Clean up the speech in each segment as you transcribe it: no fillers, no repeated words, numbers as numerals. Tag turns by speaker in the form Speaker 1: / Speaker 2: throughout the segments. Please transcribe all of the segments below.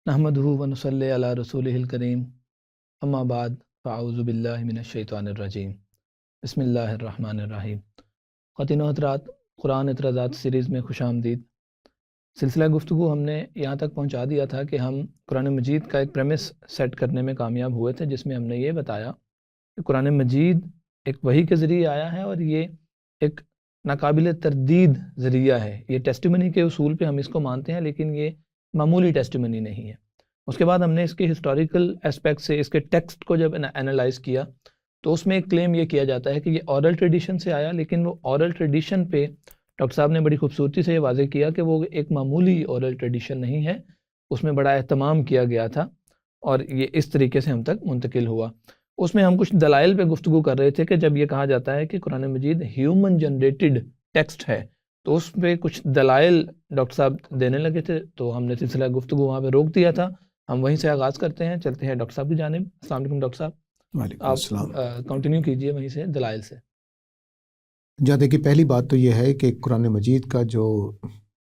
Speaker 1: نحمدہ ونصلی علی رسولہ الکریم اما بعد فاعوذ باللہ من الشیطان الرجیم بسم اللہ الرحمن الرحیم۔ خواتین و حضرات، قرآن اعتراضات سیریز میں خوش آمدید۔ سلسلہ گفتگو ہم نے یہاں تک پہنچا دیا تھا کہ ہم قرآن مجید کا ایک پریمس سیٹ کرنے میں کامیاب ہوئے تھے، جس میں ہم نے یہ بتایا کہ قرآن مجید ایک وحی کے ذریعے آیا ہے اور یہ ایک ناقابل تردید ذریعہ ہے۔ یہ ٹیسٹیمنی کے اصول پہ ہم اس کو مانتے ہیں، لیکن یہ معمولی ٹیسٹیمنی نہیں ہے۔ اس کے بعد ہم نے اس کے ہسٹوریکل اسپیکٹ سے اس کے ٹیکسٹ کو جب انالائز کیا تو اس میں ایک کلیم یہ کیا جاتا ہے کہ یہ اورل ٹریڈیشن سے آیا، لیکن وہ اورل ٹریڈیشن پہ ڈاکٹر صاحب نے بڑی خوبصورتی سے یہ واضح کیا کہ وہ ایک معمولی اورل ٹریڈیشن نہیں ہے، اس میں بڑا اہتمام کیا گیا تھا اور یہ اس طریقے سے ہم تک منتقل ہوا۔ اس میں ہم کچھ دلائل پہ گفتگو کر رہے تھے کہ جب یہ کہا جاتا ہے کہ قرآن مجید ہیومن جنریٹڈ ٹیکسٹ ہے تو اس پہ کچھ دلائل ڈاکٹر صاحب دینے لگے تھے، تو ہم نے سلسلہ گفتگو وہاں پہ روک دیا تھا۔ ہم وہیں سے آغاز کرتے ہیں، چلتے ہیں ڈاکٹر صاحب کی جانب۔ السلام علیکم ڈاکٹر صاحب،
Speaker 2: وعلیکم
Speaker 1: آپ
Speaker 2: السلام۔
Speaker 1: کنٹینیو کیجئے وہیں سے دلائل سے۔
Speaker 2: جہاں دیکھیے، پہلی بات تو یہ ہے کہ قرآن مجید کا جو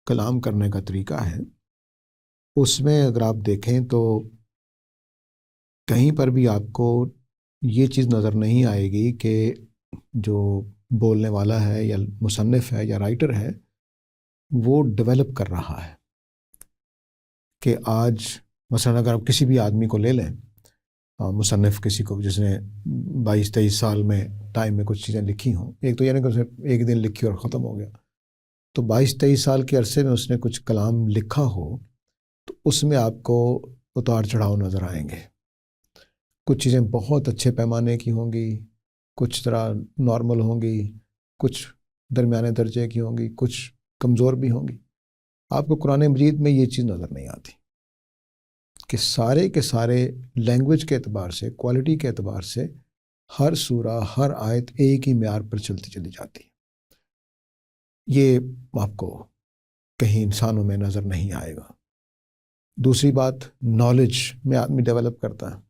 Speaker 2: کلام کرنے کا طریقہ ہے، اس میں اگر آپ دیکھیں تو کہیں پر بھی آپ کو یہ چیز نظر نہیں آئے گی کہ جو بولنے والا ہے یا مصنف ہے یا رائٹر ہے وہ ڈیولپ کر رہا ہے۔ کہ آج مثلا اگر آپ کسی بھی آدمی کو لے لیں، مصنف کسی کو جس نے 22-23 سال میں ٹائم میں کچھ چیزیں لکھی ہوں، ایک تو یعنی کہ اس نے ایک دن لکھی اور ختم ہو گیا، تو 22-23 سال کے عرصے میں اس نے کچھ کلام لکھا ہو تو اس میں آپ کو اتار چڑھاؤ نظر آئیں گے۔ کچھ چیزیں بہت اچھے پیمانے کی ہوں گی، کچھ طرح نارمل ہوں گی، کچھ درمیانے درجے کی ہوں گی، کچھ کمزور بھی ہوں گی۔ آپ کو قرآن مجید میں یہ چیز نظر نہیں آتی کہ سارے کے سارے لینگویج کے اعتبار سے، کوالٹی کے اعتبار سے ہر سورہ، ہر آیت ایک ہی معیار پر چلتی چلی جاتی ہے۔ یہ آپ کو کہیں انسانوں میں نظر نہیں آئے گا۔ دوسری بات، نالج میں آدمی ڈیولپ کرتا ہے۔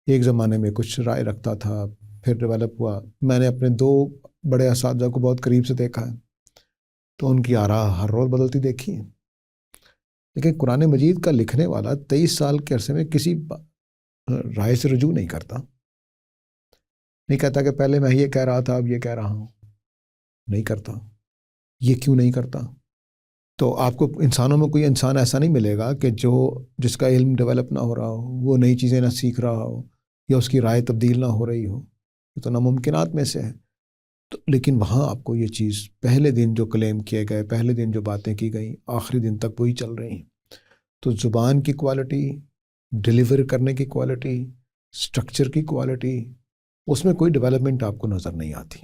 Speaker 2: ایک زمانے میں کچھ رائے رکھتا تھا، پھر ڈیولپ ہوا۔ میں نے اپنے 2 بڑے اساتذہ کو بہت قریب سے دیکھا ہے، تو ان کی آراء ہر روز بدلتی دیکھی ہیں۔ لیکن قرآن مجید کا لکھنے والا 23 سال کے عرصے میں کسی رائے سے رجوع نہیں کرتا، نہیں کہتا کہ پہلے میں یہ کہہ رہا تھا اب یہ کہہ رہا ہوں، نہیں کرتا۔ یہ کیوں نہیں کرتا؟ تو آپ کو انسانوں میں کوئی انسان ایسا نہیں ملے گا کہ جس کا علم ڈیولپ نہ ہو رہا ہو، وہ نئی چیزیں نہ سیکھ رہا ہو یا اس کی رائے تبدیل نہ ہو رہی ہو۔ یہ تو ناممکنات میں سے ہے۔ لیکن وہاں آپ کو یہ چیز پہلے دن جو کلیم کیے گئے، پہلے دن جو باتیں کی گئیں، آخری دن تک وہی چل رہی ہیں۔ تو زبان کی کوالٹی، ڈیلیور کرنے کی کوالٹی، سٹرکچر کی کوالٹی، اس میں کوئی ڈیولپمنٹ آپ کو نظر نہیں آتی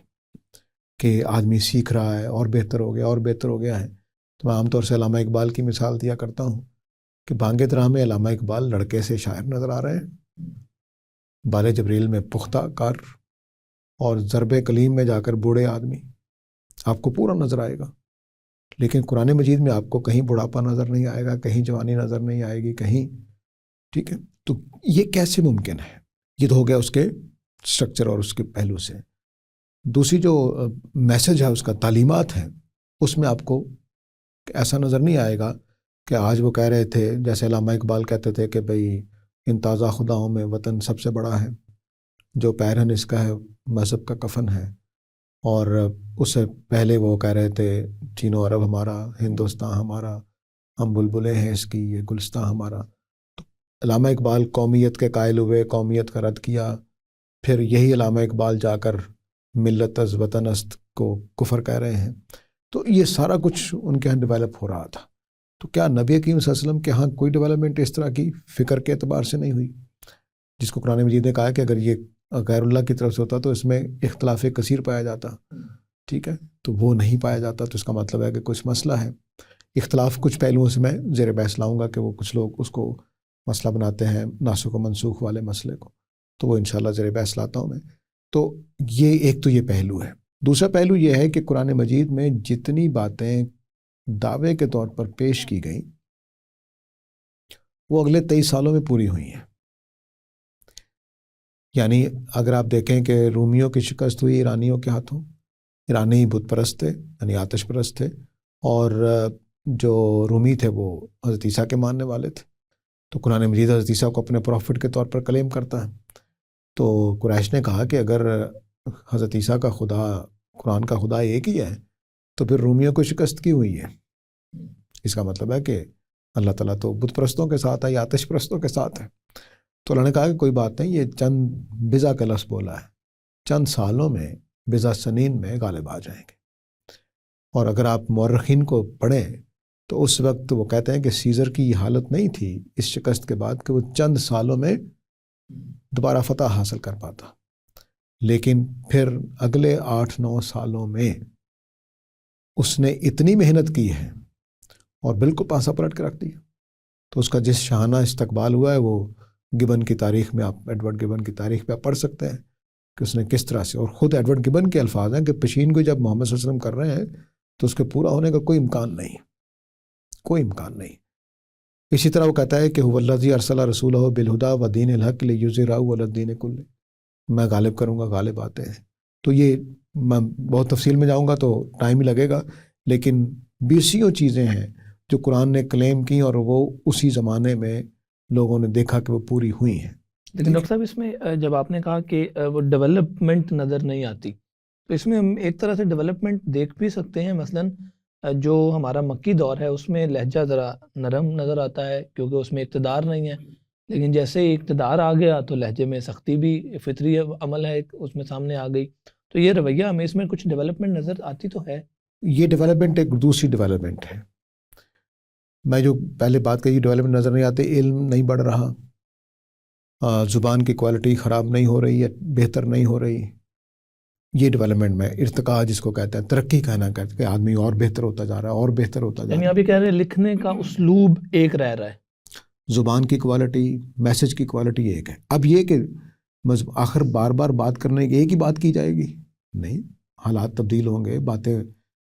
Speaker 2: کہ آدمی سیکھ رہا ہے اور بہتر ہو گیا اور بہتر ہو گیا ہے۔ تو میں عام طور سے علامہ اقبال کی مثال دیا کرتا ہوں کہ بانگ طرح میں علامہ اقبال لڑکے سے شاعر نظر آ رہے ہیں، بال جبریل میں پختہ کار، اور ضرب کلیم میں جا کر بوڑھے آدمی، آپ کو پورا نظر آئے گا۔ لیکن قرآن مجید میں آپ کو کہیں بڑھاپا نظر نہیں آئے گا، کہیں جوانی نظر نہیں آئے گی، کہیں، ٹھیک ہے۔ تو یہ کیسے ممکن ہے؟ یہ تو ہو گیا اس کے سٹرکچر اور اس کے پہلو سے۔ دوسری جو میسج ہے، اس کا تعلیمات ہیں، اس میں آپ کو ایسا نظر نہیں آئے گا کہ آج وہ کہہ رہے تھے، جیسے علامہ اقبال کہتے تھے کہ بھئی ان تازہ خداؤں میں وطن سب سے بڑا ہے، جو پیرہن اس کا ہے مذہب کا کفن ہے۔ اور اس سے پہلے وہ کہہ رہے تھے چین و عرب ہمارا، ہندوستان ہمارا، ہم بلبلیں ہیں اس کی، یہ گلستان ہمارا۔ تو علامہ اقبال قومیت کے قائل ہوئے، قومیت کا رد کیا، پھر یہی علامہ اقبال جا کر ملت از وطن است کو کفر کہہ رہے ہیں۔ تو یہ سارا کچھ ان کے ہاں ڈیولپ ہو رہا تھا۔ تو کیا نبی کریم صلی اللہ علیہ وسلم کے ہاں کوئی ڈیولپمنٹ اس طرح کی فکر کے اعتبار سے نہیں ہوئی؟ جس کو قرآن مجید نے کہا کہ اگر یہ غیر اللہ کی طرف سے ہوتا تو اس میں اختلاف کثیر پایا جاتا، ٹھیک ہے، تو وہ نہیں پایا جاتا، تو اس کا مطلب ہے کہ کچھ مسئلہ ہے۔ اختلاف کچھ پہلوؤں سے میں زیر بحث لاؤں گا کہ وہ کچھ لوگ اس کو مسئلہ بناتے ہیں، ناسخ و منسوخ والے مسئلے کو، تو وہ انشاءاللہ زیر بحث لاتا ہوں میں۔ تو یہ ایک تو یہ پہلو ہے۔ دوسرا پہلو یہ ہے کہ قرآن مجید میں جتنی باتیں دعوے کے طور پر پیش کی گئیں وہ اگلے 23 سالوں میں پوری ہوئی ہیں۔ یعنی اگر آپ دیکھیں کہ رومیوں کی شکست ہوئی ایرانیوں کے ہاتھوں، ایرانی بت پرست تھے، یعنی آتش پرست تھے، اور جو رومی تھے وہ حضرت عیسیٰ کے ماننے والے تھے۔ تو قرآن مجید حضرت عیسیٰ کو اپنے پروفٹ کے طور پر کلیم کرتا ہے. تو قریش نے کہا کہ اگر حضرت عیسیٰ کا خدا قرآن کا خدا ایک ہی ہے تو پھر رومیوں کو شکست کی ہوئی ہے. اس کا مطلب ہے کہ اللہ تعالیٰ تو بت پرستوں کے ساتھ ہے یا آتش پرستوں کے ساتھ ہے. تو اللہ نے کہا کہ کوئی بات نہیں، یہ چند بضع کا لفظ بولا ہے، چند سالوں میں بضع سنین میں غالب آ جائیں گے. اور اگر آپ مورخین کو پڑھیں تو اس وقت وہ کہتے ہیں کہ سیزر کی یہ حالت نہیں تھی اس شکست کے بعد کہ وہ چند سالوں میں دوبارہ فتح حاصل کر پاتا، لیکن پھر اگلے 8-9 سالوں میں اس نے اتنی محنت کی ہے اور بالکل پاسا پلٹ کے رکھ دیا. تو اس کا جس شاہانہ استقبال ہوا ہے وہ گبن کی تاریخ میں، آپ ایڈورڈ گبن کی تاریخ پہ آپ پڑھ سکتے ہیں کہ اس نے کس طرح سے، اور خود ایڈورڈ گبن کے الفاظ ہیں کہ پشین کو جب محمد صلی اللہ علیہ وسلم کر رہے ہیں تو اس کے پورا ہونے کا کوئی امکان نہیں، کوئی امکان نہیں. اسی طرح وہ کہتا ہے کہ هو الذی ارسل رسولہ بالہدی ودین الحق لیظہرہ علی الدین کلہ، میں غالب کروں گا، غالب آتے ہیں. تو یہ میں بہت تفصیل میں جاؤں گا تو ٹائم ہی لگے گا، لیکن 20 چیزیں ہیں جو قرآن نے کلیم کی اور وہ اسی زمانے میں لوگوں نے دیکھا کہ وہ پوری ہوئی ہیں.
Speaker 1: لیکن ڈاکٹر صاحب اس میں جب آپ نے کہا کہ وہ ڈیولپمنٹ نظر نہیں آتی، تو اس میں ہم ایک طرح سے ڈیولپمنٹ دیکھ بھی سکتے ہیں. مثلاً جو ہمارا مکی دور ہے اس میں لہجہ ذرا نرم نظر آتا ہے کیونکہ اس میں اقتدار نہیں ہے، لیکن جیسے ہی اقتدار آ گیا تو لہجے میں سختی بھی فطری عمل ہے اس میں سامنے آ گئی. تو یہ رویہ ہمیں اس میں کچھ ڈیولپمنٹ نظر آتی تو ہے.
Speaker 2: یہ ڈیولپمنٹ ایک دوسری ڈیولپمنٹ ہے. میں جو پہلے بات کہی ڈیولپمنٹ نظر نہیں آتے، علم نہیں بڑھ رہا، زبان کی کوالٹی خراب نہیں ہو رہی ہے، بہتر نہیں ہو رہی. یہ ڈیولپمنٹ میں ارتقاء جس کو کہتے ہیں، ترقی کہنا کہتے ہیں کہ آدمی اور بہتر ہوتا جا رہا ہے اور بہتر ہوتا جا رہا ہے.
Speaker 1: یعنی آپ یہ کہہ رہے ہیں لکھنے کا اسلوب ایک رہ رہا ہے،
Speaker 2: زبان کی کوالٹی، میسج کی کوالٹی ایک ہے. اب یہ کہ آخر بار بار بات کرنے کی ایک ہی بات کی جائے گی نہیں، حالات تبدیل ہوں گے، باتیں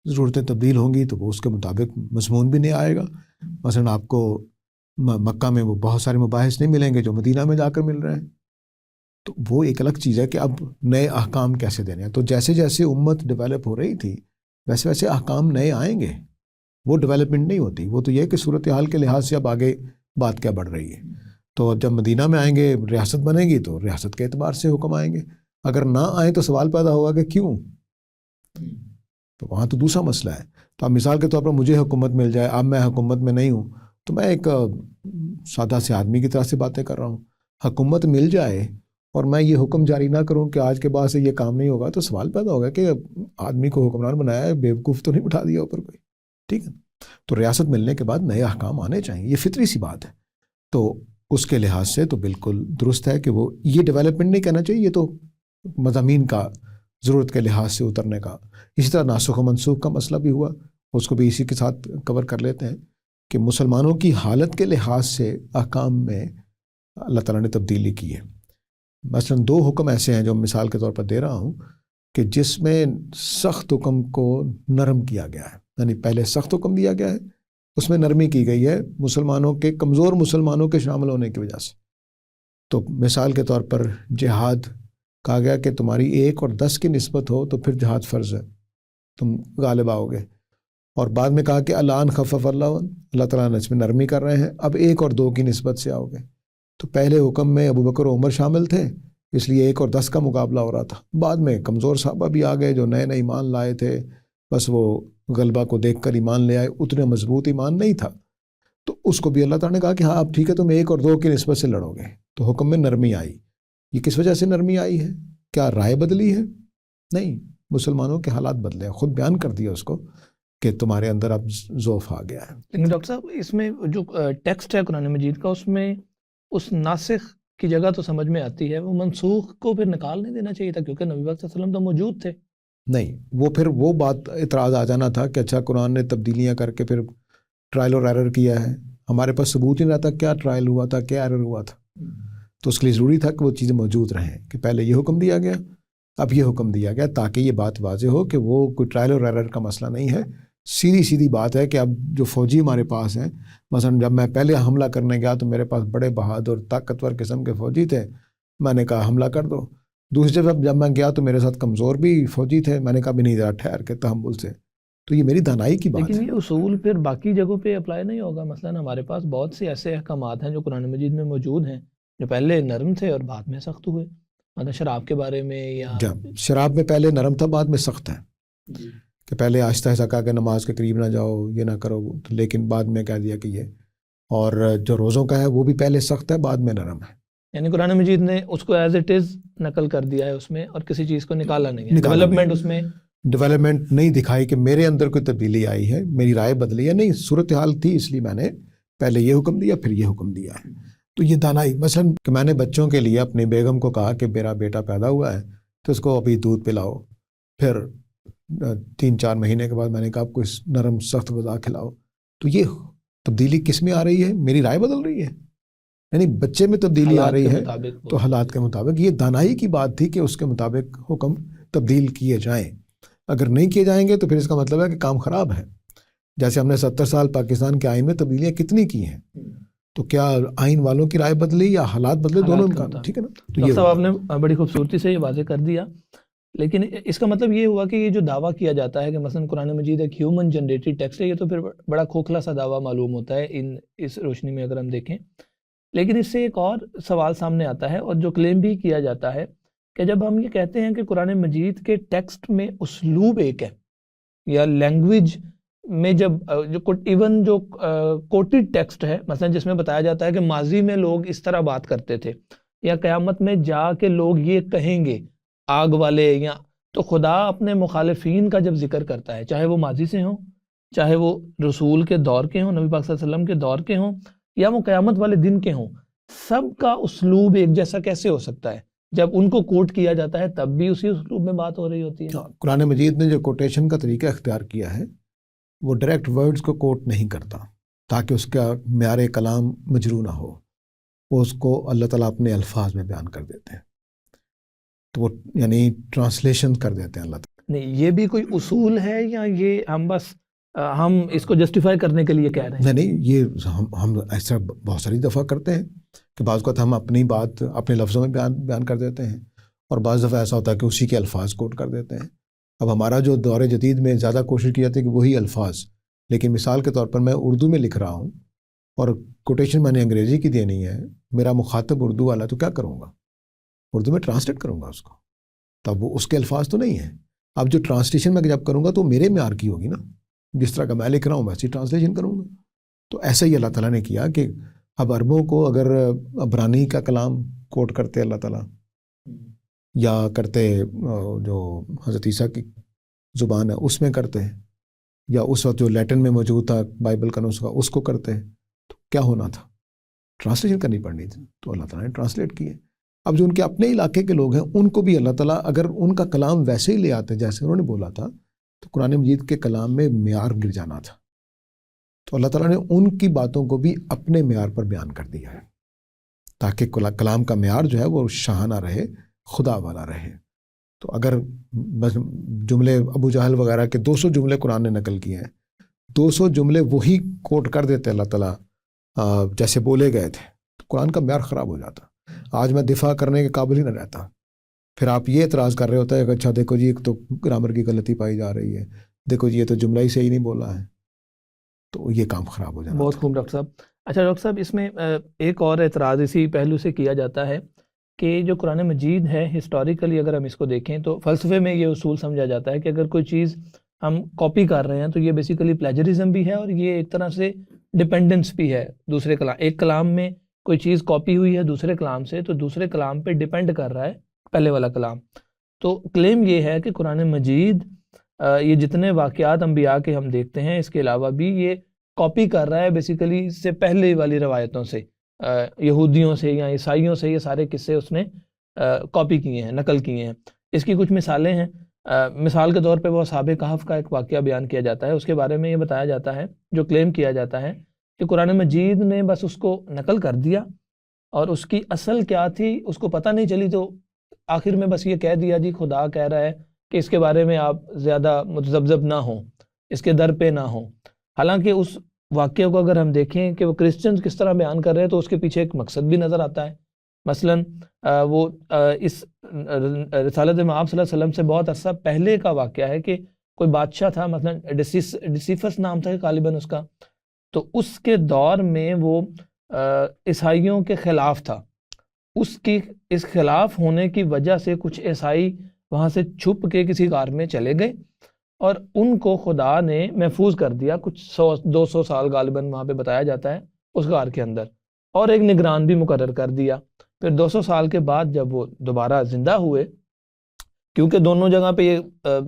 Speaker 2: ضرورتیں تبدیل ہوں گی تو وہ اس کے مطابق مضمون بھی نہیں آئے گا. مثلا آپ کو مکہ میں وہ بہت سارے مباحث نہیں ملیں گے جو مدینہ میں جا کر مل رہے ہیں، تو وہ ایک الگ چیز ہے کہ اب نئے احکام کیسے دینے ہیں. تو جیسے جیسے امت ڈیولپ ہو رہی تھی ویسے ویسے احکام نئے آئیں گے، وہ ڈیولپمنٹ نہیں ہوتی. وہ تو یہ کہ صورتحال کے لحاظ سے اب آگے بات کیا بڑھ رہی ہے. تو جب مدینہ میں آئیں گے، ریاست بنے گی تو ریاست کے اعتبار سے حکم آئیں گے. اگر نہ آئیں تو سوال پیدا ہوگا کہ کیوں، تو وہاں تو دوسرا مسئلہ ہے. تو اب مثال کے طور پر مجھے حکومت مل جائے، اب میں حکومت میں نہیں ہوں تو میں ایک سادہ سے آدمی کی طرح سے باتیں کر رہا ہوں. حکومت مل جائے اور میں یہ حکم جاری نہ کروں کہ آج کے بعد سے یہ کام نہیں ہوگا، تو سوال پیدا ہوگا کہ آدمی کو حکمران بنایا ہے، بیوقوف تو نہیں بٹھا دیا اوپر کوئی. ٹھیک ہے، تو ریاست ملنے کے بعد نئے احکام آنے چاہیے، یہ فطری سی بات ہے. تو اس کے لحاظ سے تو بالکل درست ہے کہ وہ یہ ڈیولپمنٹ نہیں کہنا چاہیے، یہ تو مضامین کا ضرورت کے لحاظ سے اترنے کا. اسی طرح ناسخ و منسوخ کا مسئلہ بھی ہوا، اس کو بھی اسی کے ساتھ کور کر لیتے ہیں کہ مسلمانوں کی حالت کے لحاظ سے احکام میں اللہ تعالیٰ نے تبدیلی کی ہے. مثلا 2 حکم ایسے ہیں جو مثال کے طور پر دے رہا ہوں کہ جس میں سخت حکم کو نرم کیا گیا ہے. یعنی پہلے سخت حکم دیا گیا ہے، اس میں نرمی کی گئی ہے مسلمانوں کے، کمزور مسلمانوں کے شامل ہونے کی وجہ سے. تو مثال کے طور پر جہاد کہا گیا کہ تمہاری 1 اور 10 کی نسبت ہو تو پھر جہاد فرض ہے، تم غالب آؤ گے. اور بعد میں کہا کہ الان خفف اللہ تعالیٰ نے اس میں نرمی کر رہے ہیں، اب 1 اور 2 کی نسبت سے آؤ گے. تو پہلے حکم میں ابو بکر و عمر شامل تھے، اس لیے 1 اور 10 کا مقابلہ ہو رہا تھا. بعد میں کمزور صحابہ بھی آ گئے جو نئے نئے ایمان لائے تھے، بس وہ غلبہ کو دیکھ کر ایمان لے آئے، اتنے مضبوط ایمان نہیں تھا. تو اس کو بھی اللہ تعالیٰ نے کہا کہ ہاں اب ٹھیک ہے، تم 1 اور 2 کی نسبت سے لڑو گے. تو حکم میں نرمی آئی. یہ کس وجہ سے نرمی آئی ہے؟ کیا رائے بدلی ہے؟ نہیں، مسلمانوں کے حالات بدلے ہیں. خود بیان کر دیا اس کو کہ تمہارے اندر اب ذوف آ گیا ہے.
Speaker 1: لیکن ڈاکٹر صاحب اس میں جو ٹیکسٹ ہے قرآن مجید کا، اس میں اس ناسخ کی جگہ تو سمجھ میں آتی ہے، وہ منسوخ کو پھر نکال نہیں دینا چاہیے تھا کیونکہ نبی پاک صلی اللہ علیہ وسلم تو موجود تھے.
Speaker 2: نہیں، وہ پھر وہ بات اعتراض آ جانا تھا کہ اچھا قرآن نے تبدیلیاں کر کے پھر ٹرائل اور ایرر کیا ہے، ہمارے پاس ثبوت ہی نہیں رہتا کیا ٹرائل ہوا تھا کیا ایرر ہوا تھا. تو اس کے لیے ضروری تھا کہ وہ چیزیں موجود رہیں کہ پہلے یہ حکم دیا گیا، اب یہ حکم دیا گیا، تاکہ یہ بات واضح ہو کہ وہ کوئی ٹرائل اور ایرر کا مسئلہ نہیں ہے. سیدھی بات ہے کہ اب جو فوجی ہمارے پاس ہیں، مثلا جب میں پہلے حملہ کرنے گیا تو میرے پاس بڑے بہادر طاقتور قسم کے فوجی تھے، میں نے کہا حملہ کر دو. دوسری جب میں گیا تو میرے ساتھ کمزور بھی فوجی تھے، میں نے کہا بھی نہیں ذرا ٹھہر کے تحمل سے. تو یہ میری دانائی کی بات
Speaker 1: لیکن
Speaker 2: ہے۔
Speaker 1: یہ اصول پھر باقی جگہوں پہ اپلائی نہیں ہوگا. مثلا ہمارے پاس بہت سے ایسے احکامات ہیں جو قرآن مجید میں موجود ہیں جو پہلے نرم تھے اور بعد میں سخت ہوئے، مثلا شراب کے بارے میں یا
Speaker 2: شراب میں پہلے نرم تھا، بعد میں سخت ہے، کہ پہلے آہستہ آہستہ کہا کہ نماز کے قریب نہ جاؤ، یہ نہ کرو، لیکن بعد میں کہہ دیا کہ یہ. اور جو روزوں کا ہے وہ بھی پہلے سخت ہے، بعد میں نرم ہے.
Speaker 1: یعنی قرآن مجید نے اس کو ایز اٹ از نقل کر دیا ہے اس میں، اور کسی چیز کو نکالا نہیں ہے،
Speaker 2: نکالا
Speaker 1: ڈیولپمنٹ اس میں
Speaker 2: ڈیولپمنٹ نہیں دکھائی کہ میرے اندر کوئی تبدیلی آئی ہے، میری رائے بدلی ہے. نہیں، صورتحال تھی اس لیے میں نے پہلے یہ حکم دیا پھر یہ حکم دیا ہے. تو یہ دانائی، مثلا کہ میں نے بچوں کے لیے اپنی بیگم کو کہا کہ میرا بیٹا پیدا ہوا ہے تو اس کو ابھی دودھ پلاؤ، پھر 3-4 مہینے کے بعد میں نے کہا آپ کو اس نرم سخت غذا کھلاؤ. تو یہ تبدیلی کس میں آ رہی ہے؟ میری رائے بدل رہی ہے، یعنی بچے میں تبدیلی آ رہی ہے تو حالات کے مطابق. یہ دانائی کی بات تھی کہ اس کے مطابق حکم تبدیل کیے جائیں. اگر نہیں کیے جائیں گے تو پھر اس کا مطلب ہے کہ کام خراب ہے. جیسے ہم نے 70 سال پاکستان کے آئین میں تبدیلیاں کتنی کی ہیں، تو کیا آئین والوں کی رائے بدلی یا حالات بدلے؟ دونوں امکان. ٹھیک ہے نا. تو یہ
Speaker 1: آپ نے بڑی خوبصورتی سے یہ واضح کر دیا. لیکن اس کا مطلب یہ ہوا کہ یہ جو دعویٰ کیا جاتا ہے کہ مثلا قرآن مجید ایک ہیومن جنریٹڈ ٹیکسٹ ہے، یہ تو پھر بڑا کھوکھلا سا دعویٰ معلوم ہوتا ہے اس روشنی میں اگر ہم دیکھیں. لیکن اس سے ایک اور سوال سامنے آتا ہے، اور جو کلیم بھی کیا جاتا ہے کہ جب ہم یہ کہتے ہیں کہ قرآن مجید کے ٹیکسٹ میں اسلوب ایک ہے یا لینگویج میں، جب ایون جو کوٹڈ ٹیکسٹ ہے مثلا جس میں بتایا جاتا ہے کہ ماضی میں لوگ اس طرح بات کرتے تھے یا قیامت میں جا کے لوگ یہ کہیں گے آگ والے، یا تو خدا اپنے مخالفین کا جب ذکر کرتا ہے، چاہے وہ ماضی سے ہوں، چاہے وہ رسول کے دور کے ہوں، نبی پاک صلی اللہ علیہ وسلم کے دور کے ہوں، یا وہ قیامت والے دن کے ہوں، سب کا اسلوب ایک جیسا کیسے ہو سکتا ہے؟ جب ان کو کوٹ کیا جاتا ہے تب بھی اسی اسلوب میں بات ہو رہی ہوتی ہے.
Speaker 2: قرآن مجید نے جو کوٹیشن کا طریقہ اختیار کیا ہے وہ ڈائریکٹ ورڈز کو کوٹ نہیں کرتا تاکہ اس کا معیار کلام مجروح نہ ہو، وہ اس کو اللہ تعالیٰ اپنے الفاظ میں بیان کر دیتے ہیں. تو وہ یعنی ٹرانسلیشن کر دیتے ہیں اللہ تعالیٰ.
Speaker 1: نہیں، یہ بھی کوئی اصول ہے یا یہ ہم اس کو جسٹیفائی کرنے کے لیے کہہ رہے ہیں؟
Speaker 2: نہیں، یہ ہم ایسا بہت ساری دفعہ کرتے ہیں کہ بعض اوقات ہم اپنی بات اپنے لفظوں میں بیان کر دیتے ہیں، اور بعض دفعہ ایسا ہوتا ہے کہ اسی کے الفاظ کوٹ کر دیتے ہیں. اب ہمارا جو دور جدید میں زیادہ کوشش کی جاتی ہے کہ وہی الفاظ، لیکن مثال کے طور پر میں اردو میں لکھ رہا ہوں اور کوٹیشن میں نے انگریزی کی دینی ہے، میرا مخاطب اردو والا، تو کیا کروں گا؟ اردو میں ٹرانسلیٹ کروں گا اس کو، تب وہ اس کے الفاظ تو نہیں ہیں. اب جو ٹرانسلیشن میں جب کروں گا تو میرے معیار کی ہوگی نا، جس طرح کا میں لکھ رہا ہوں ویسے ٹرانسلیشن کروں گا. تو ایسا ہی اللہ تعالیٰ نے کیا کہ اب عربوں کو اگر عبرانی کا کلام کوٹ کرتے اللہ تعالیٰ، یا کرتے جو حضرت عیسیٰ کی زبان ہے اس میں کرتے ہیں، یا اس وقت جو لیٹن میں موجود تھا بائبل کا نسخہ اس کو کرتے ہیں، تو کیا ہونا تھا؟ ٹرانسلیشن کرنی پڑنی تھی. تو اللہ تعالیٰ نے ٹرانسلیٹ کی ہے. اب جو ان کے اپنے علاقے کے لوگ ہیں ان کو بھی اللہ تعالیٰ اگر ان کا کلام ویسے ہی لے آتے جیسے انہوں نے بولا تھا تو قرآن مجید کے کلام میں معیار گر جانا تھا. تو اللہ تعالیٰ نے ان کی باتوں کو بھی اپنے معیار پر بیان کر دیا ہے تاکہ کلام کا معیار جو ہے وہ شاہانہ رہے، خدا والا رہے. تو اگر بس جملے ابو جہل وغیرہ کے 200 جملے قرآن نے نقل کیے ہیں، 200 جملے وہی کوٹ کر دیتے اللہ تعالیٰ جیسے بولے گئے تھے، تو قرآن کا معیار خراب ہو جاتا. آج میں دفاع کرنے کے قابل ہی نہ رہتا. پھر آپ یہ اعتراض کر رہے ہوتا ہے کہ اچھا دیکھو جی ایک تو گرامر کی غلطی پائی جا رہی ہے، دیکھو جی یہ تو جملہ ہی صحیح نہیں بولا ہے، تو یہ کام خراب ہو جانا.
Speaker 1: بہت خوب ڈاکٹر صاحب. اچھا ڈاکٹر صاحب، اس میں ایک اور اعتراض اسی پہلو سے کیا جاتا ہے کہ جو قرآن مجید ہے ہسٹوریکلی اگر ہم اس کو دیکھیں تو فلسفے میں یہ اصول سمجھا جاتا ہے کہ اگر کوئی چیز ہم کاپی کر رہے ہیں تو یہ بیسیکلی پلیجرزم بھی ہے، اور یہ ایک طرح سے ڈیپینڈنس بھی ہے دوسرے کلام. ایک کلام میں کوئی چیز کاپی ہوئی ہے دوسرے کلام سے تو دوسرے کلام پہ ڈیپینڈ کر رہا ہے پہلے والا کلام. تو کلیم یہ ہے کہ قرآن مجید یہ جتنے واقعات انبیاء کے ہم دیکھتے ہیں اس کے علاوہ بھی یہ کاپی کر رہا ہے بیسیکلی اس سے پہلے والی روایتوں سے، یہودیوں سے یا عیسائیوں سے. یہ سارے قصے اس نے کاپی کیے ہیں، نقل کیے ہیں. اس کی کچھ مثالیں ہیں. مثال کے طور پہ وہ اصحاب کہف کا ایک واقعہ بیان کیا جاتا ہے. اس کے بارے میں یہ بتایا جاتا ہے، جو کلیم کیا جاتا ہے کہ قرآن مجید نے بس اس کو نقل کر دیا اور اس کی اصل کیا تھی اس کو پتہ نہیں چلی، تو آخر میں بس یہ کہہ دیا جی خدا کہہ رہا ہے کہ اس کے بارے میں آپ زیادہ متذبذب نہ ہوں، اس کے در پہ نہ ہوں. حالانکہ اس واقعے کو اگر ہم دیکھیں کہ وہ کرسچنز کس طرح بیان کر رہے ہیں تو اس کے پیچھے ایک مقصد بھی نظر آتا ہے. مثلاً وہ اس رسالت مآب صلی اللہ علیہ وسلم سے بہت عرصہ پہلے کا واقعہ ہے کہ کوئی بادشاہ تھا مثلا ڈسیفس نام تھا غالباً اس کا، تو اس کے دور میں وہ عیسائیوں کے خلاف تھا. اس خلاف ہونے کی وجہ سے کچھ عیسائی وہاں سے چھپ کے کسی غار میں چلے گئے اور ان کو خدا نے محفوظ کر دیا کچھ 200 سال غالباً وہاں پہ بتایا جاتا ہے اس غار کے اندر، اور ایک نگران بھی مقرر کر دیا. پھر 200 سال کے بعد جب وہ دوبارہ زندہ ہوئے، کیونکہ دونوں جگہ پہ یہ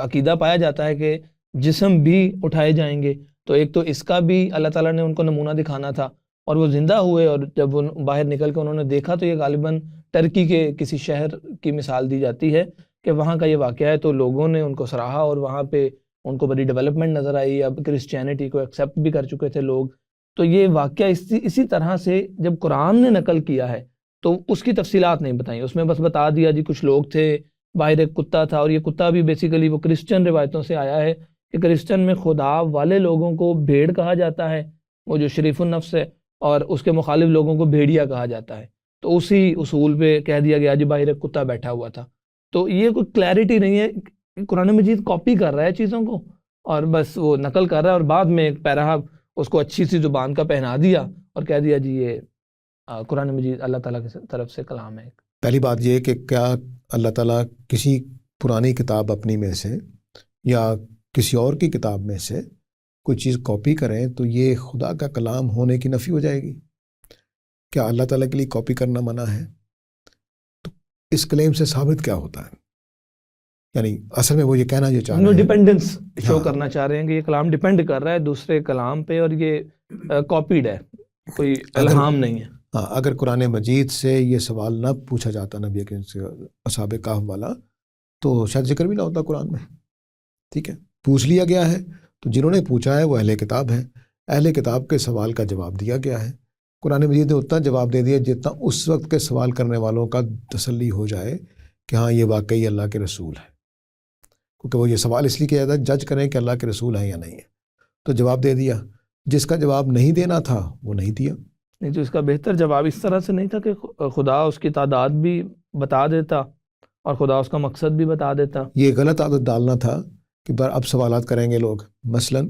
Speaker 1: عقیدہ پایا جاتا ہے کہ جسم بھی اٹھائے جائیں گے، تو ایک تو اس کا بھی اللہ تعالیٰ نے ان کو نمونہ دکھانا تھا، اور وہ زندہ ہوئے اور جب وہ باہر نکل کے انہوں نے دیکھا تو یہ غالباً ٹرکی کے کسی شہر کی مثال دی جاتی ہے کہ وہاں کا یہ واقعہ ہے. تو لوگوں نے ان کو سراہا اور وہاں پہ ان کو بڑی ڈیولپمنٹ نظر آئی، اب کرسچینٹی کو ایکسیپٹ بھی کر چکے تھے لوگ. تو یہ واقعہ اسی طرح سے جب قرآن نے نقل کیا ہے تو اس کی تفصیلات نہیں بتائیں، اس میں بس بتا دیا جی کچھ لوگ تھے، باہر ایک کتا تھا، اور یہ کتا بھی بیسیکلی وہ کرسچن روایتوں سے آیا ہے کہ کرسچن میں خدا والے لوگوں کو بھیڑ کہا جاتا ہے، وہ جو شریف النفس ہے، اور اس کے مخالف لوگوں کو بھیڑیا کہا جاتا ہے. تو اسی اصول پہ کہہ دیا گیا جی باہر ایک کتا بیٹھا ہوا تھا. تو یہ کوئی کلیئرٹی نہیں ہے، قرآن مجید کاپی کر رہا ہے چیزوں کو اور بس وہ نقل کر رہا ہے، اور بعد میں ایک پیراہ اس کو اچھی سی زبان کا پہنا دیا اور کہہ دیا جی یہ قرآن مجید اللہ تعالیٰ کی طرف سے کلام ہے.
Speaker 2: پہلی بات یہ کہ کیا اللہ تعالیٰ کسی پرانی کتاب اپنی میں سے یا کسی اور کی کتاب میں سے کوئی چیز کاپی کریں تو یہ خدا کا کلام ہونے کی نفی ہو جائے گی؟ کیا اللہ تعالیٰ کے لیے کاپی کرنا منع ہے؟ تو اس کلیم سے ثابت کیا ہوتا ہے؟ یعنی اصل میں وہ یہ کہنا یہ چاہ رہے ہیں،
Speaker 1: ڈیپینڈنس شو کرنا چاہ رہے ہیں کہ یہ کلام ڈیپینڈ کر رہا ہے دوسرے کلام پہ اور یہ کاپیڈ ہے، کوئی الہام نہیں ہے.
Speaker 2: ہاں، اگر قرآن مجید سے یہ سوال نہ پوچھا جاتا نبی اکرم سے اصحاب کہف والا تو شاید ذکر بھی نہ ہوتا قرآن میں. ٹھیک ہے، پوچھ لیا گیا ہے تو جنہوں نے پوچھا ہے وہ اہل کتاب ہیں، اہل کتاب کے سوال کا جواب دیا گیا ہے. قرآن مجید نے اتنا جواب دے دیا جتنا اس وقت کے سوال کرنے والوں کا تسلی ہو جائے کہ ہاں یہ واقعی اللہ کے رسول ہے، کیونکہ وہ یہ سوال اس لیے کیا جاتا ہے جج کریں کہ اللہ کے رسول ہیں یا نہیں ہے. تو جواب دے دیا، جس کا جواب نہیں دینا تھا وہ نہیں دیا.
Speaker 1: نہیں تو اس کا بہتر جواب اس طرح سے نہیں تھا کہ خدا اس کی تعداد بھی بتا دیتا اور خدا اس کا مقصد بھی بتا دیتا؟
Speaker 2: یہ غلط عادت ڈالنا تھا کہ اب سوالات کریں گے لوگ. مثلاً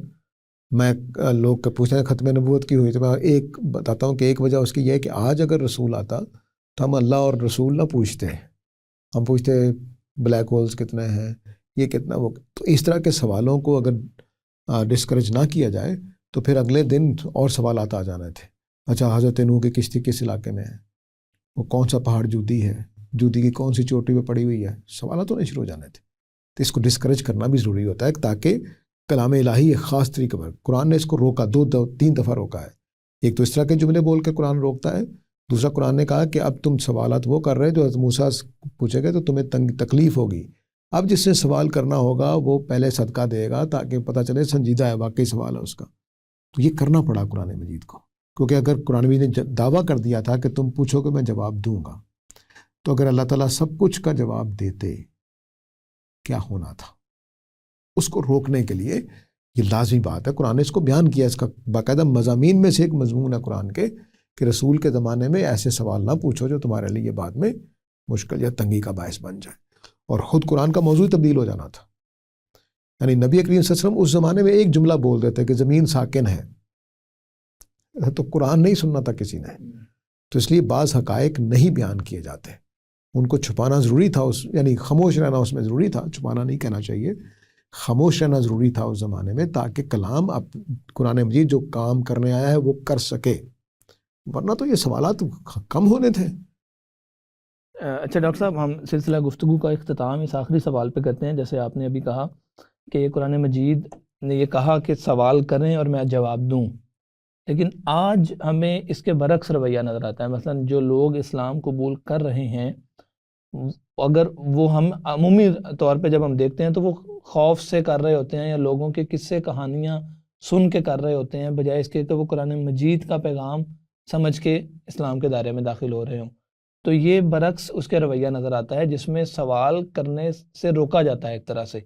Speaker 2: میں لوگ کا پوچھتے ہیں ختم نبوت کی ہوئی تو میں ایک بتاتا ہوں کہ ایک وجہ اس کی یہ ہے کہ آج اگر رسول آتا تو ہم اللہ اور رسول نہ پوچھتے، ہم پوچھتے بلیک ہولز کتنے ہیں، یہ کتنا وہ. تو اس طرح کے سوالوں کو اگر ڈسکریج نہ کیا جائے تو پھر اگلے دن اور سوالات آ جانے تھے. اچھا حضرت نوح کی کشتی کس علاقے میں ہے، وہ کون سا پہاڑ جودی ہے، جودی کی کون سی چوٹی پہ پڑی ہوئی ہے، سوالات ہونے شروع ہو جانے تھے. تو اس کو ڈسکریج کرنا بھی ضروری ہوتا ہے تاکہ کلام الہی ایک خاص طریقے پر. قرآن نے اس کو روکا، 3 دفعہ روکا ہے. ایک تو اس طرح کے جملے بول کے قرآن روکتا ہے، دوسرا قرآن نے کہا کہ اب تم سوالات وہ کر رہے جو حضرت موسیٰ پوچھے گئے تو تمہیں تکلیف ہوگی، اب جس سے سوال کرنا ہوگا وہ پہلے صدقہ دے گا تاکہ پتہ چلے سنجیدہ ہے، واقعی سوال ہے اس کا. تو یہ کرنا پڑا قرآن مجید کو، کیونکہ اگر قرآن مجید نے دعویٰ کر دیا تھا کہ تم پوچھو کہ میں جواب دوں گا، تو اگر اللہ تعالیٰ سب کچھ کا جواب دیتے کیا ہونا تھا؟ اس کو روکنے کے لیے یہ لازمی بات ہے. قرآن نے اس کو بیان کیا، اس کا باقاعدہ مضامین میں سے ایک مضمون ہے قرآن کے کہ رسول کے زمانے میں ایسے سوال نہ پوچھو جو تمہارے لیے بعد میں مشکل یا تنگی کا باعث بن جائے. اور خود قرآن کا موضوع تبدیل ہو جانا تھا. یعنی نبی کریم صلی اللہ علیہ وسلم اس زمانے میں ایک جملہ بول دیتے کہ زمین ساکن ہے، تو قرآن نہیں سننا تھا کسی نے. تو اس لیے بعض حقائق نہیں بیان کیے جاتے، ان کو چھپانا ضروری تھا. یعنی خاموش رہنا اس میں ضروری تھا، چھپانا نہیں کہنا چاہیے، خاموش رہنا ضروری تھا اس زمانے میں تاکہ کلام اب قرآن مجید جو کام کرنے آیا ہے وہ کر سکے، ورنہ تو یہ سوالات کم ہونے تھے.
Speaker 1: اچھا ڈاکٹر صاحب، ہم سلسلہ گفتگو کا اختتام اس آخری سوال پہ کرتے ہیں. جیسے آپ نے ابھی کہا کہ قرآن مجید نے یہ کہا کہ سوال کریں اور میں جواب دوں، لیکن آج ہمیں اس کے برعکس رویہ نظر آتا ہے. مثلا جو لوگ اسلام قبول کر رہے ہیں، اگر وہ ہم عمومی طور پہ جب ہم دیکھتے ہیں تو وہ خوف سے کر رہے ہوتے ہیں یا لوگوں کے قصے کہانیاں سن کے کر رہے ہوتے ہیں، بجائے اس کے کہ وہ قرآن مجید کا پیغام سمجھ کے اسلام کے دائرے میں داخل ہو رہے ہوں. تو یہ برعکس اس کے رویہ نظر آتا ہے جس میں سوال کرنے سے روکا جاتا ہے ایک طرح سے،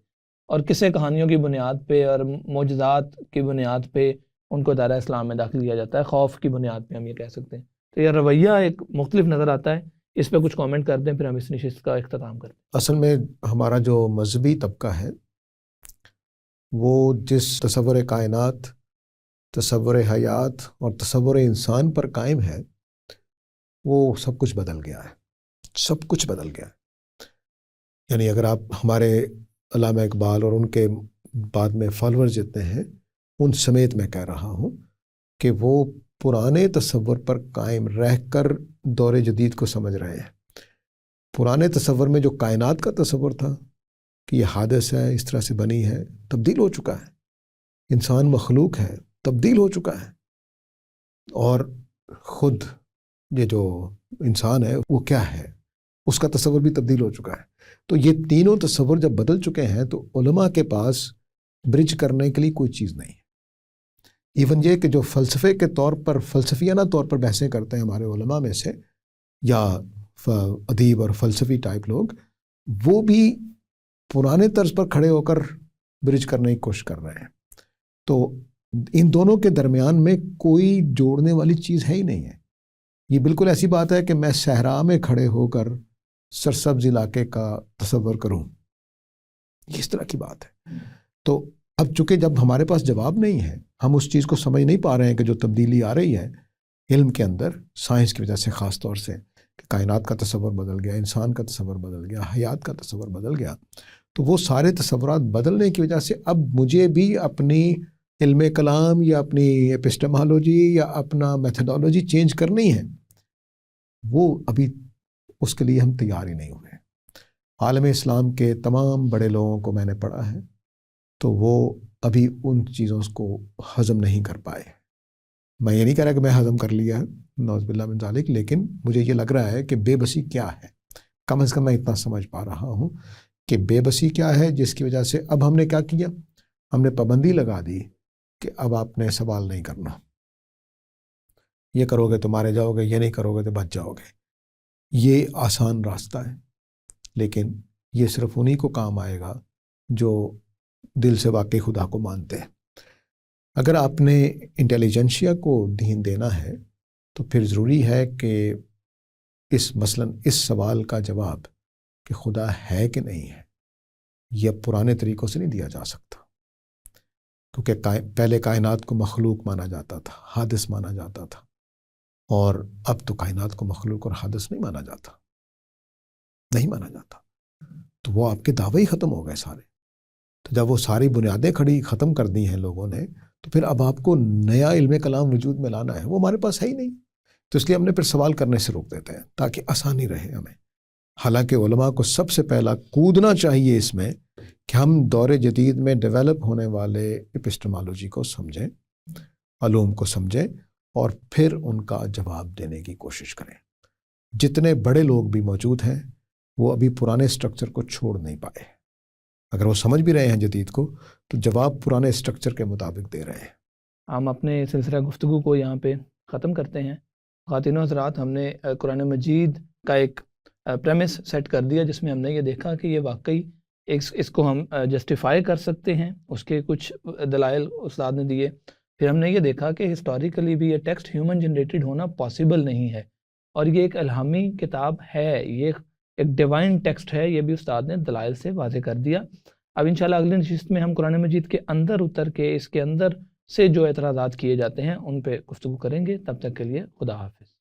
Speaker 1: اور قصے کہانیوں کی بنیاد پہ اور معجزات کی بنیاد پہ ان کو دائرہ اسلام میں داخل کیا جاتا ہے، خوف کی بنیاد پہ ہم یہ کہہ سکتے ہیں. تو یہ رویہ ایک مختلف نظر آتا ہے. اس پہ کچھ کامنٹ کر دیں پھر ہم اس نشست کا اختتام کرتے ہیں.
Speaker 2: اصل میں ہمارا جو مذہبی طبقہ ہے وہ جس تصور کائنات، تصور حیات اور تصور انسان پر قائم ہے، وہ سب کچھ بدل گیا ہے، سب کچھ بدل گیا ہے۔ یعنی اگر آپ ہمارے علامہ اقبال اور ان کے بعد میں فالوور جتنے ہیں ان سمیت میں کہہ رہا ہوں کہ وہ پرانے تصور پر قائم رہ کر دور جدید کو سمجھ رہے ہیں۔ پرانے تصور میں جو کائنات کا تصور تھا کہ یہ حادث ہے، اس طرح سے بنی ہے، تبدیل ہو چکا ہے۔ انسان مخلوق ہے، تبدیل ہو چکا ہے، اور خود یہ جو انسان ہے وہ کیا ہے اس کا تصور بھی تبدیل ہو چکا ہے۔ تو یہ تینوں تصور جب بدل چکے ہیں تو علماء کے پاس برج کرنے کے لیے کوئی چیز نہیں ہے۔ ایون یہ کہ جو فلسفے کے طور پر، فلسفیانہ طور پر بحثیں کرتے ہیں ہمارے علماء میں سے یا ادیب اور فلسفی ٹائپ لوگ، وہ بھی پرانے طرز پر کھڑے ہو کر برج کرنے کی کوشش کر رہے ہیں۔ تو ان دونوں کے درمیان میں کوئی جوڑنے والی چیز ہے ہی نہیں ہے۔ یہ بالکل ایسی بات ہے کہ میں صحرا میں کھڑے ہو کر سرسبز علاقے کا تصور کروں، یہ اس طرح کی بات ہے۔ تو اب چونکہ جب ہمارے پاس جواب نہیں ہے، ہم اس چیز کو سمجھ نہیں پا رہے ہیں کہ جو تبدیلی آ رہی ہے علم کے اندر، سائنس کی وجہ سے خاص طور سے، کہ کائنات کا تصور بدل گیا، انسان کا تصور بدل گیا، حیات کا تصور بدل گیا، تو وہ سارے تصورات بدلنے کی وجہ سے اب مجھے بھی اپنی علم کلام یا اپنی ایپسٹمالوجی یا اپنا میتھڈالوجی چینج کرنی ہے، وہ ابھی اس کے لیے ہم تیار ہی نہیں ہوئے۔ عالم اسلام کے تمام بڑے لوگوں کو میں نے پڑھا ہے تو وہ ابھی ان چیزوں کو ہضم نہیں کر پائے۔ میں یہ نہیں کہہ رہا کہ میں ہضم کر لیا ہے، نعوذ باللہ من ذالک، لیکن مجھے یہ لگ رہا ہے کہ بے بسی کیا ہے، کم از کم میں اتنا سمجھ پا رہا ہوں کہ بے بسی کیا ہے، جس کی وجہ سے اب ہم نے کیا کیا، ہم نے پابندی لگا دی کہ اب آپ نے سوال نہیں کرنا، یہ کرو گے تو مارے جاؤ گے، یہ نہیں کرو گے تو بچ جاؤ گے۔ یہ آسان راستہ ہے، لیکن یہ صرف انہی کو کام آئے گا جو دل سے واقعی خدا کو مانتے ہیں۔ اگر آپ نے انٹیلیجنشیا کو دین دینا ہے تو پھر ضروری ہے کہ مثلاً اس سوال کا جواب کہ خدا ہے کہ نہیں ہے، یہ پرانے طریقوں سے نہیں دیا جا سکتا، کیونکہ پہلے کائنات کو مخلوق مانا جاتا تھا، حادث مانا جاتا تھا، اور اب تو کائنات کو مخلوق اور حادث نہیں مانا جاتا، نہیں مانا جاتا، تو وہ آپ کے دعوے ہی ختم ہو گئے سارے۔ تو جب وہ ساری بنیادیں ختم کر دی ہیں لوگوں نے، تو پھر اب آپ کو نیا علم کلام وجود میں لانا ہے، وہ ہمارے پاس ہے ہی نہیں، تو اس لیے ہم نے پھر سوال کرنے سے روک دیتے ہیں تاکہ آسانی رہے ہمیں۔ حالانکہ علماء کو سب سے پہلا کودنا چاہیے اس میں کہ ہم دور جدید میں ڈیولپ ہونے والے ایپسٹمالوجی کو سمجھیں، علوم کو سمجھیں، اور پھر ان کا جواب دینے کی کوشش کریں۔ جتنے بڑے لوگ بھی موجود ہیں وہ ابھی پرانے سٹرکچر کو چھوڑ نہیں پائے، اگر وہ سمجھ بھی رہے ہیں جدید کو تو جواب پرانے سٹرکچر کے مطابق دے رہے ہیں۔
Speaker 1: ہم اپنے سلسلہ گفتگو کو یہاں پہ ختم کرتے ہیں۔ خواتین و حضرات، ہم نے قرآن مجید کا ایک پریمس سیٹ کر دیا جس میں ہم نے یہ دیکھا کہ یہ واقعی اس کو ہم جسٹیفائی کر سکتے ہیں، اس کے کچھ دلائل استاد نے دیے۔ پھر ہم نے یہ دیکھا کہ ہسٹوریکلی بھی یہ ٹیکسٹ ہیومن جنریٹڈ ہونا پاسبل نہیں ہے، اور یہ ایک الہامی کتاب ہے، یہ ایک ڈیوائن ٹیکسٹ ہے، یہ بھی استاد نے دلائل سے واضح کر دیا۔ اب انشاءاللہ اگلی نشست میں ہم قرآن مجید کے اندر اتر کے اس کے اندر سے جو اعتراضات کیے جاتے ہیں ان پہ گفتگو کریں گے۔ تب تک کے لیے خدا حافظ۔